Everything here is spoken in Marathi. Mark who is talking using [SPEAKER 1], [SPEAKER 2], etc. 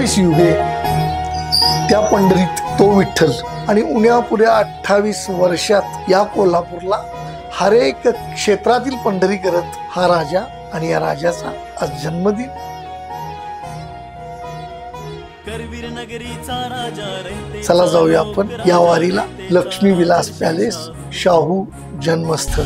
[SPEAKER 1] 28 युगे त्या पंढरीत तो विठ्ठल आणि उण्यापुऱ्या 28 वर्षात या कोल्हापूरला हर एक क्षेत्रातील पंढरी करत हा राजा आणि या राजाचा आज जन्मदिन। चला जाऊया आपण या वारीला लक्ष्मी विलास पॅलेस शाहू जन्मस्थळ।